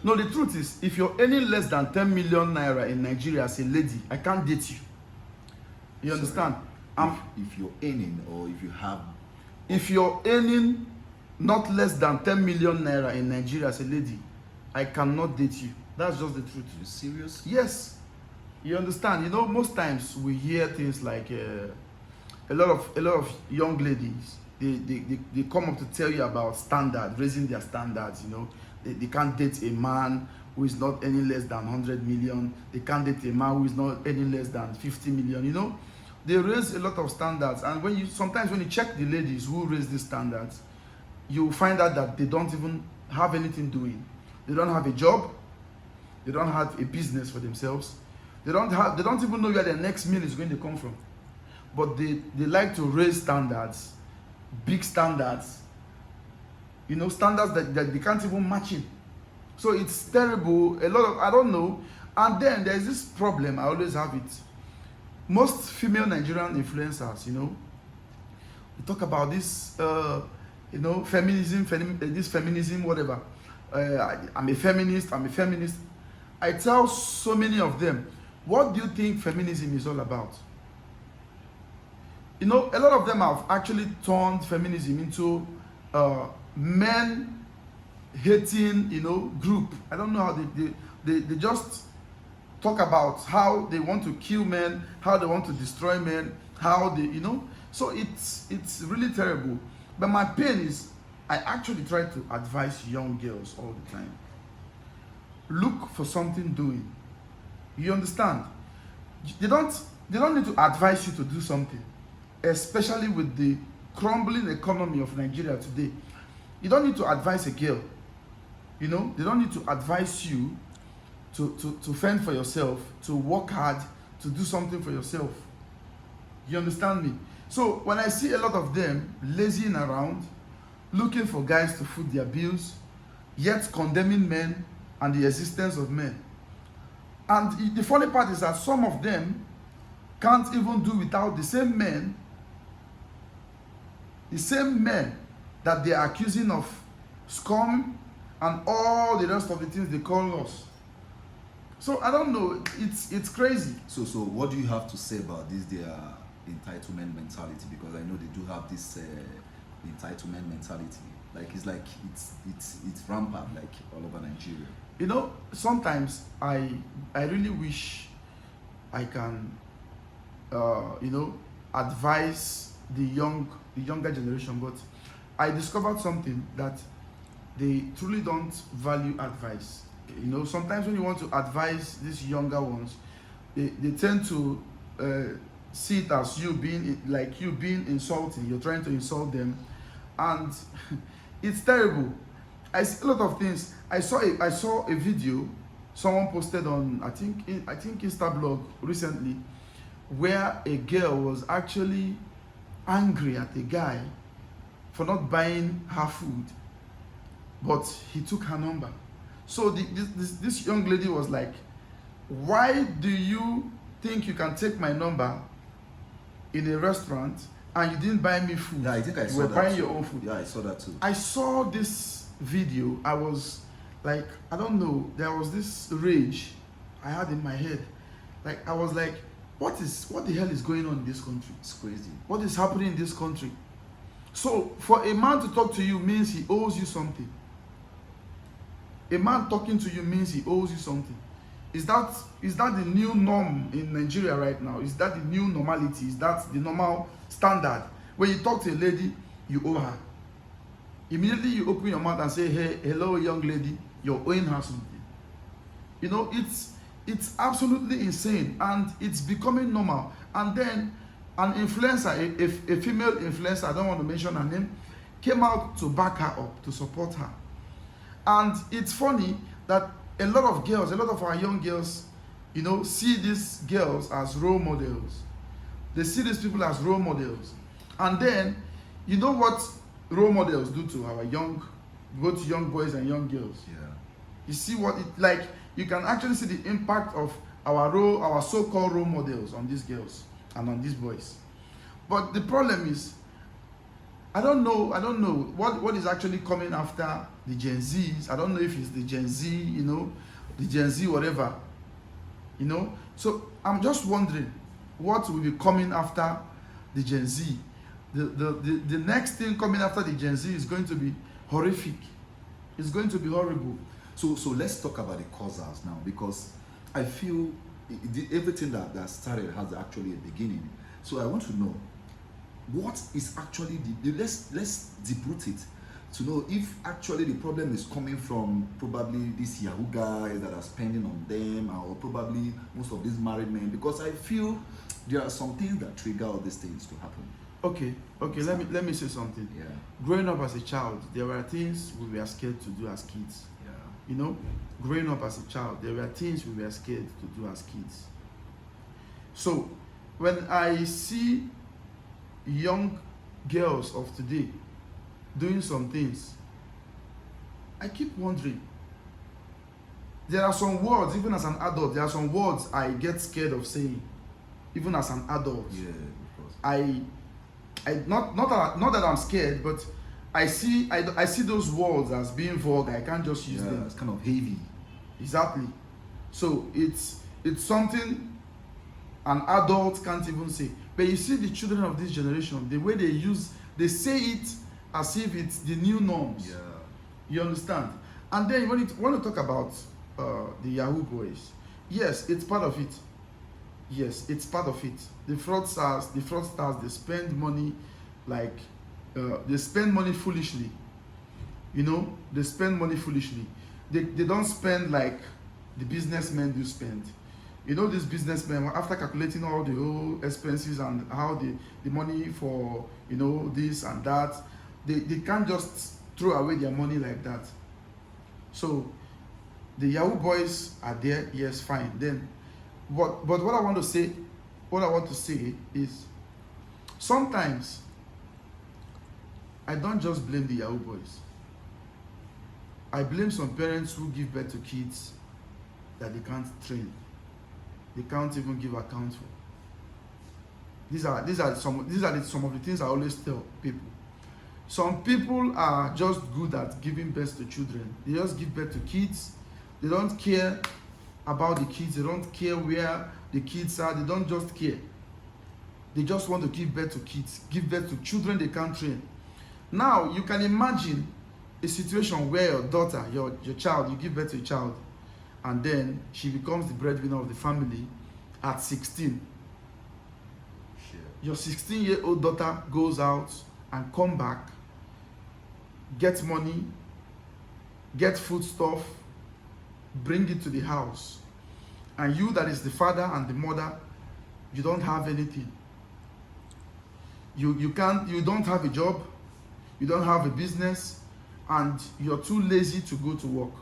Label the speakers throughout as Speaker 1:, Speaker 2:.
Speaker 1: No, the truth is, if you're earning less than 10 million naira in Nigeria as a lady, I can't date you. You understand?
Speaker 2: If you're earning, or if you have...
Speaker 1: If you're earning not less than 10 million naira in Nigeria as a lady, I cannot date you. That's just the truth.
Speaker 2: Are you serious?
Speaker 1: Yes. You understand? You know, most times we hear things like a lot of young ladies, they come up to tell you about standard, raising their standards. You know, they can't date a man who is not any less than 100 million. They can't date a man who is not any less than 50 million. You know, they raise a lot of standards, and sometimes when you check the ladies who raise these standards, you find out that they don't even have anything doing. They don't have a job. They don't have a business for themselves. They don't even know where their next meal is going to come from. But they like to raise standards, big standards, you know, standards that they can't even match in. So it's terrible. A lot of, I don't know. And then there's this problem, I always have it. Most female Nigerian influencers, you know, we talk about this, you know, feminism, this feminism, whatever. I'm a feminist. I tell so many of them, what do you think feminism is all about? You know, a lot of them have actually turned feminism into men hating, you know, group. I don't know how they just talk about how they want to kill men, how they want to destroy men, how they, you know. So it's really terrible. But my pain is, I actually try to advise young girls all the time. Look for something doing. You understand? They don't need to advise you to do something, especially with the crumbling economy of Nigeria today. You don't need to advise a girl. You know, they don't need to advise you to fend for yourself, to work hard, to do something for yourself. You understand me? So when I see a lot of them lazying around, looking for guys to foot their bills, yet condemning men and the existence of men. And the funny part is that some of them can't even do without the same men that they are accusing of scum and all the rest of the things they call us. So I don't know, it's crazy.
Speaker 2: So what do you have to say about this, their entitlement mentality? Because I know they do have this entitlement mentality. Like it's rampant, like all over Nigeria.
Speaker 1: You know, sometimes I really wish I can you know, advise the younger generation, but I discovered something, that they truly don't value advice. You know, sometimes when you want to advise these younger ones, they tend to see it as you being insulting. You're trying to insult them, and it's terrible. I see a lot of things. I saw a video someone posted on I think Instablog recently, where a girl was actually angry at a guy for not buying her food, but he took her number. So this young lady was like, why do you think you can take my number in a restaurant and you didn't buy me food?
Speaker 2: Yeah, I think I saw that.
Speaker 1: You were buying your own food.
Speaker 2: Yeah, I saw that too. I
Speaker 1: saw this video. I was like, I don't know, there was this rage I had in my head. Like, I was like, what the hell is going on in this country?
Speaker 2: It's crazy.
Speaker 1: What is happening in this country? So for a man to talk to you means he owes you something. A man talking to you means he owes you something. Is that the new norm in Nigeria right now? Is that the new normality? Is that the normal standard? When you talk to a lady, you owe her. Immediately you open your mouth and say, hey, hello, young lady, you're owing her something. You know, it's absolutely insane, and it's becoming normal. And then an influencer, a female influencer, I don't want to mention her name, came out to back her up, to support her. And it's funny that a lot of girls, a lot of our young girls, you know, see these girls as role models. They see these people as role models. And then, you know what role models do to our both young boys and young girls?
Speaker 2: Yeah.
Speaker 1: You see what it, like, you can actually see the impact of our so-called role models on these girls and on these boys. But the problem is, I don't know what is actually coming after the Gen Zs. I don't know if it's the Gen Z, you know, the Gen Z whatever, you know. So I'm just wondering what will be coming after the Gen Z. The next thing coming after the Gen Z is going to be horrific. It's going to be horrible.
Speaker 2: So let's talk about the causes now, because I feel everything that started has actually a beginning. So I want to know what is actually let's deep-root it to know if actually the problem is coming from probably these Yahoo guys that are spending on them, or probably most of these married men, because I feel there are some things that trigger all these things to happen.
Speaker 1: Okay, let me say something.
Speaker 2: Yeah.
Speaker 1: Growing up as a child, there were things we were scared to do as kids.
Speaker 2: Yeah.
Speaker 1: You know, growing up as a child, there were things we were scared to do as kids. So, when I see young girls of today doing some things, I keep wondering. There are some words, even as an adult, there are some words I get scared of saying, even as an adult.
Speaker 2: Yeah, of course.
Speaker 1: Not that I'm scared, but I see those words as being vulgar. I can't just use them.
Speaker 2: It's kind of heavy.
Speaker 1: Exactly. So it's something an adult can't even say. But you see the children of this generation, the way they say it as if it's the new norms.
Speaker 2: Yeah.
Speaker 1: You understand? And then when you want to talk about the Yahoo boys, yes, it's part of it. Yes, it's part of it. The fraudsters, they spend money like they spend money foolishly. You know, they spend money foolishly. They don't spend like the businessmen do spend. You know, these businessmen, after calculating all the whole expenses and how the money for, you know, this and that, they can't just throw away their money like that. So the Yahoo boys are there, yes, fine. Then but what I want to say is sometimes I don't just blame the Yahoo boys. I blame some parents who give birth to kids that they can't train. They can't even give account for. These are some of the things I always tell people. Some people are just good at giving birth to children. They just give birth to kids. They don't care about the kids. They don't care where the kids are. They don't just care. They just want to give birth to kids, give birth to children they can't train. Now you can imagine a situation where your daughter, your child, you give birth to a child, and then she becomes the breadwinner of the family at 16.
Speaker 2: Sure.
Speaker 1: Your 16-year-old daughter goes out and come back, get money, get foodstuff, bring it to the house, and you that is the father and the mother, you don't have anything. You don't have a job, you don't have a business, and you're too lazy to go to work.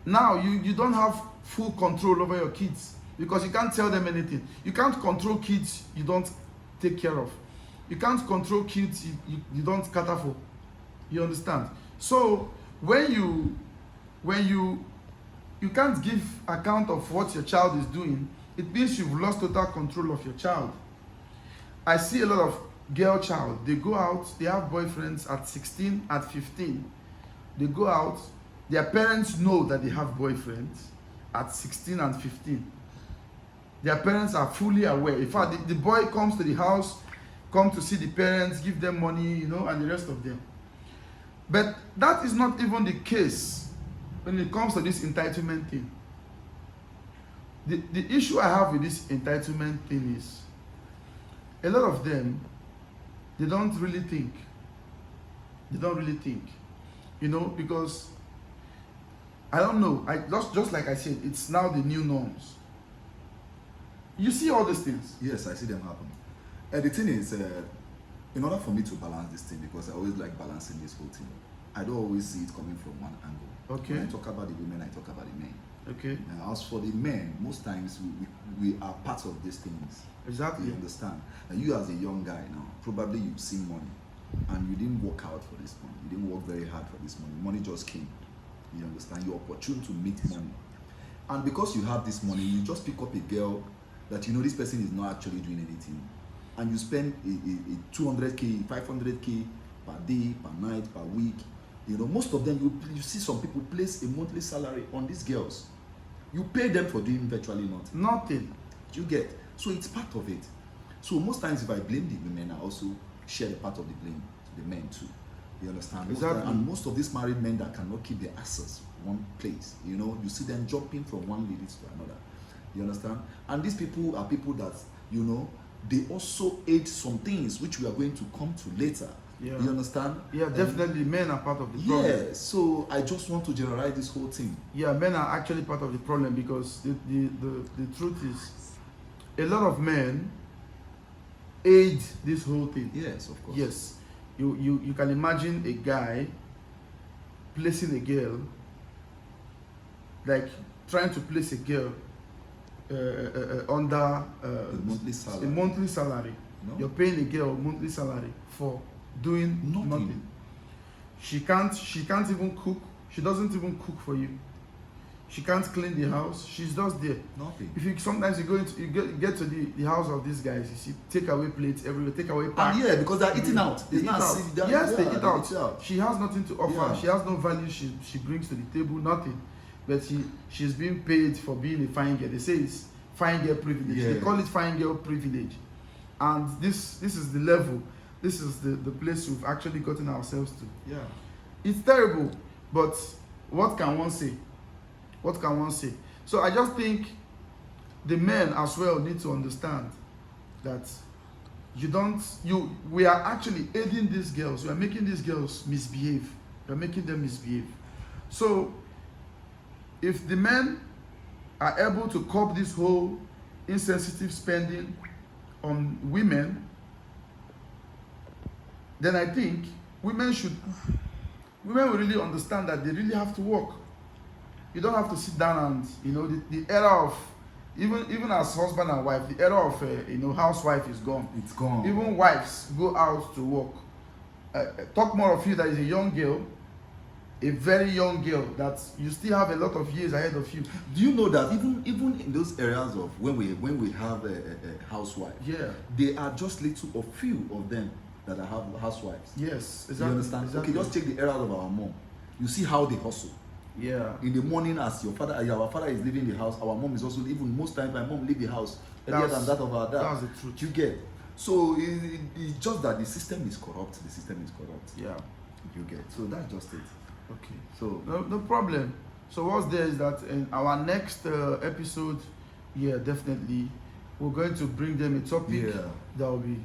Speaker 1: Now you don't have full control over your kids because you can't tell them anything. You can't control kids you don't take care of. You can't control kids you don't cater for. You understand? So when you can't give account of what your child is doing, it means you've lost total control of your child. I see a lot of girl child, they go out, they have boyfriends at 16, at 15. They go out, their parents know that they have boyfriends at 16 and 15. Their parents are fully aware. In fact, the boy comes to the house, come to see the parents, give them money, you know, and the rest of them. But that is not even the case when it comes to this entitlement thing. The issue I have with this entitlement thing is a lot of them, they don't really think. They don't really think, you know, because I don't know. Just like I said, it's now the new norms. You see all these things.
Speaker 2: Yes, I see them happen. And the thing is, in order for me to balance this thing, because I always like balancing this whole thing, I don't always see it coming from one angle.
Speaker 1: Okay.
Speaker 2: When I talk about the women, I talk about the men.
Speaker 1: Okay.
Speaker 2: Now, as for the men, most times we are part of these things.
Speaker 1: Exactly.
Speaker 2: You understand? And you as a young guy now, probably you've seen money and you didn't work out for this money. You didn't work very hard for this money. Money just came. You understand? You're opportune to meet money. And because you have this money, you just pick up a girl that you know this person is not actually doing anything. And you spend a 200K, 500K per day, per night, per week. You know, most of them, you see some people place a monthly salary on these girls. You pay them for doing virtually nothing.
Speaker 1: Nothing.
Speaker 2: You get? So it's part of it. So most times if I blame the women, I also share the part of the blame to the men too. You understand?
Speaker 1: Exactly.
Speaker 2: And most of these married men that cannot keep their asses one place, you know, you see them jumping from one lady to another. You understand? And these people are people that, you know, they also aid some things which we are going to come to later.
Speaker 1: Yeah.
Speaker 2: You understand?
Speaker 1: Yeah, definitely men are part of the problem.
Speaker 2: Yeah, so I just want to generalize this whole thing.
Speaker 1: Yeah, men are actually part of the problem because the truth is a lot of men aid this whole thing.
Speaker 2: Yes, of course.
Speaker 1: Yes. You can imagine a guy placing a girl, like trying to place a girl under
Speaker 2: A monthly salary.
Speaker 1: a monthly salary.
Speaker 2: No?
Speaker 1: You're paying a girl a monthly salary for doing nothing. She can't even cook. She doesn't even cook for you. She can't clean the house. She's just there.
Speaker 2: Nothing.
Speaker 1: If you sometimes you get to the house of these guys, you see take away plates everywhere, take away
Speaker 2: And
Speaker 1: packs.
Speaker 2: yeah, because they're eating out.
Speaker 1: They
Speaker 2: It's
Speaker 1: eat
Speaker 2: not
Speaker 1: out.
Speaker 2: as if they're-
Speaker 1: Yes,
Speaker 2: yeah,
Speaker 1: they eat out. She has nothing to offer.
Speaker 2: Yeah.
Speaker 1: She has no value she brings to the table, nothing. But she's being paid for being a fine girl. They say it's fine girl privilege.
Speaker 2: Yeah.
Speaker 1: They call it fine girl privilege. And this is the level. This is the place we've actually gotten ourselves to.
Speaker 2: Yeah.
Speaker 1: It's terrible, but what can one say? What can one say? So I just think the men as well need to understand that we are actually aiding these girls. We are making these girls misbehave. We are making them misbehave. So if the men are able to curb this whole insensitive spending on women, then I think women will really understand that they really have to work. You don't have to sit down and, you know, the era of, even as husband and wife, the era of, you know, housewife is gone.
Speaker 2: It's gone.
Speaker 1: Even wives go out to work. Talk more of you that is a young girl, a very young girl, that you still have a lot of years ahead of you.
Speaker 2: Do you know that even in those areas of when we have a housewife,
Speaker 1: Yeah.
Speaker 2: they are just little or few of them that are housewives.
Speaker 1: Yes, exactly.
Speaker 2: You understand?
Speaker 1: Exactly.
Speaker 2: Okay, just take the areas of our mom. You see how they hustle.
Speaker 1: Yeah.
Speaker 2: In the morning, as our father is leaving the house, our mom is also, even most times my mom leave the house earlier than that of our dad.
Speaker 1: That's the truth.
Speaker 2: You get? So it's just that the system is corrupt. The system is corrupt.
Speaker 1: Yeah.
Speaker 2: You get? So that's just it.
Speaker 1: Okay.
Speaker 2: So
Speaker 1: No problem. So what's there is that in our next episode, yeah, definitely, we're going to bring them a topic that will be,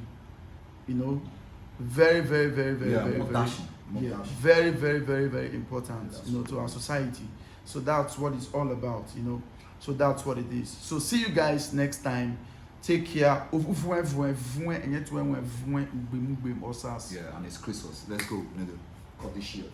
Speaker 1: you know, very, very, very, very, very,
Speaker 2: more
Speaker 1: very,
Speaker 2: dashing. More
Speaker 1: yeah,
Speaker 2: dashing.
Speaker 1: very, very, very, very important,
Speaker 2: That's
Speaker 1: you know, to our society. So that's what it's all about, you know. So that's what it is. So see you guys next time. Take care.
Speaker 2: Yeah, and it's Christmas. Let's go, nigga. Cut this shit.